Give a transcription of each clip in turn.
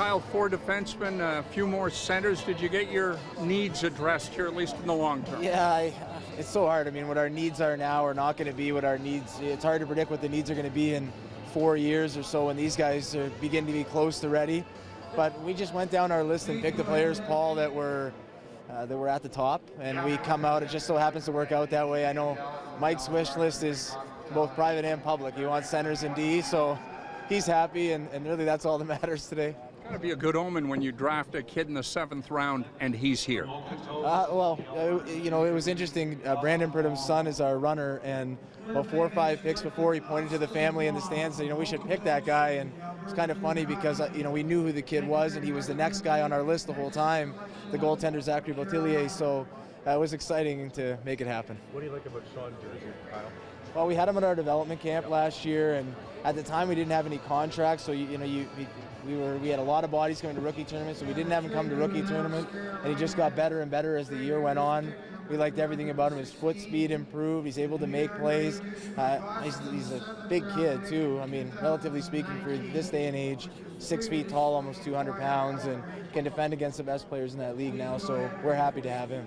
Kyle, 4 defensemen, a few more centers. Did you get your needs addressed here, at least in the long term? Yeah, it's so hard. I mean, what our needs are now are not going to be what our needs. It's hard to predict what the needs are going to be in 4 years or so when these guys are begin to be close to ready. But we just went down our list and picked the players, Paul, that were at the top, and we come out. It just so happens to work out that way. I know Mike's wish list is both private and public. He wants centers and D, so he's happy, and really that's all that matters today. It's got to be a good omen when you draft a kid in the 7th round and he's here. You know, it was interesting. Brandon Pridham's son is our runner, and about 4 or 5 picks before, he pointed to the family in the stands and said, we should pick that guy. And it's kind of funny because, we knew who the kid was, and he was the next guy on our list the whole time, the goaltender Zachary Beautillier. So it was exciting to make it happen. What do you like about Sean Jersey, Kyle? Well, we had him at our development camp last year, and at the time we didn't have any contracts, so we had a lot of bodies coming to rookie tournaments, so we didn't have him come to rookie tournament, and he just got better and better as the year went on. We liked everything about him. His foot speed improved. He's able to make plays. He's a big kid too. I mean, relatively speaking, for this day and age, 6 feet tall, almost 200 pounds, and can defend against the best players in that league now. So we're happy to have him.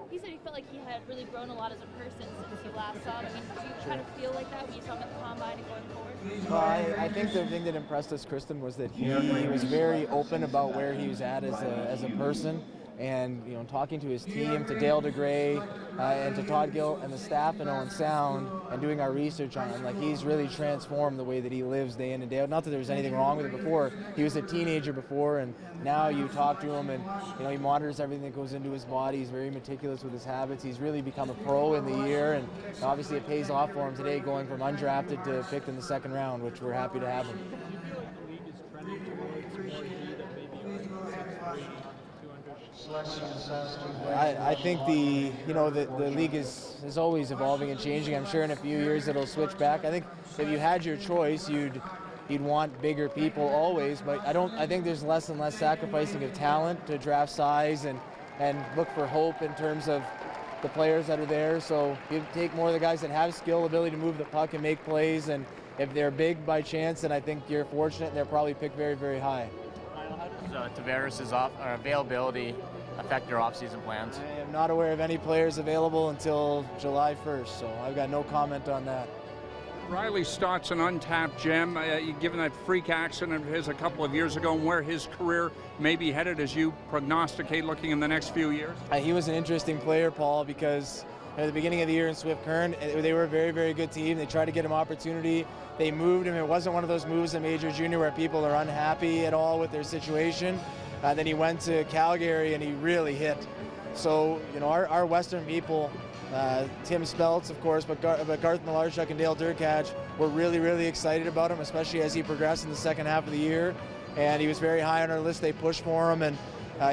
He said he felt like he had really grown a lot as a person since you last saw him. I mean, do you kind of feel like that when you saw him at the combine and going forward? Well, I think the thing that impressed us, Kristen, was that he was very open about where he was at as a person. And talking to his team, to Dale DeGray, and to Todd Gill and the staff in Owen Sound, and doing our research on him, like, he's really transformed the way that he lives day in and day out. Not that there was anything wrong with it before. He was a teenager before, and now you talk to him, and he monitors everything that goes into his body. He's very meticulous with his habits. He's really become a pro in the year, and obviously it pays off for him today, going from undrafted to picked in the 2nd round, which we're happy to have him. I think the league is always evolving and changing. I'm sure in a few years it'll switch back. I think if you had your choice, you'd want bigger people always, but I think there's less and less sacrificing of talent to draft size and look for hope in terms of the players that are there. So you take more of the guys that have skill, ability to move the puck and make plays, and if they're big by chance, then I think you're fortunate and they're probably picked very, very high. How does Tavares' availability affect your off-season plans? I am not aware of any players available until July 1st, so I've got no comment on that. Riley Stott's an untapped gem, given that freak accident of his a couple of years ago, and where his career may be headed as you prognosticate looking in the next few years. He was an interesting player, Paul, because at the beginning of the year in Swift Current, they were a very, very good team. They tried to get him opportunity. They moved him. It wasn't one of those moves in Major Junior where people are unhappy at all with their situation. Then he went to Calgary and he really hit. So, our Western people, Tim Speltz, of course, but Garth Malarchuk and Dale Durkach were really, really excited about him, especially as he progressed in the 2nd half of the year. And he was very high on our list. They pushed for him, and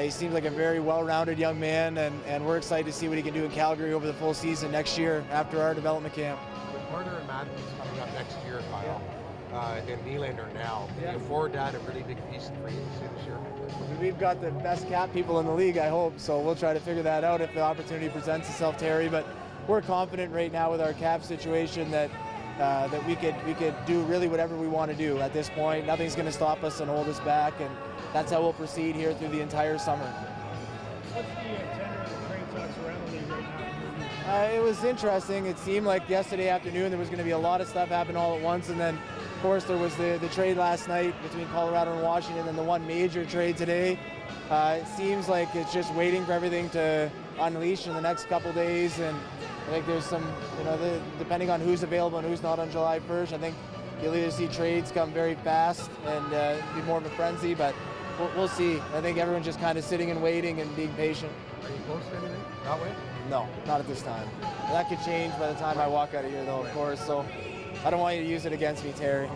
he seems like a very well-rounded young man, and we're excited to see what he can do in Calgary over the full season next year after our development camp. With Marner and Matthews coming up next year, Kyle, and Nylander now, can you afford that a really big piece for you this year? We've got the best cap people in the league, I hope, so we'll try to figure that out if the opportunity presents itself, Terry. But we're confident right now with our cap situation that we could do really whatever we want to do at this point. Nothing's going to stop us and hold us back, and that's how we'll proceed here through the entire summer. What's the tenor of the trade talks around the league right now? It was interesting. It seemed like yesterday afternoon there was going to be a lot of stuff happen all at once, and then of course there was the trade last night between Colorado and Washington, and the one major trade today. It seems like it's just waiting for everything to unleash in the next couple days, and I think there's some, depending on who's available and who's not on July 1st, I think you'll either see trades come very fast and be more of a frenzy, but we'll see. I think everyone's just kind of sitting and waiting and being patient. Are you close to anything? That way? No, not at this time. That could change by the time I walk out of here, though, of course, so I don't want you to use it against me, Terry.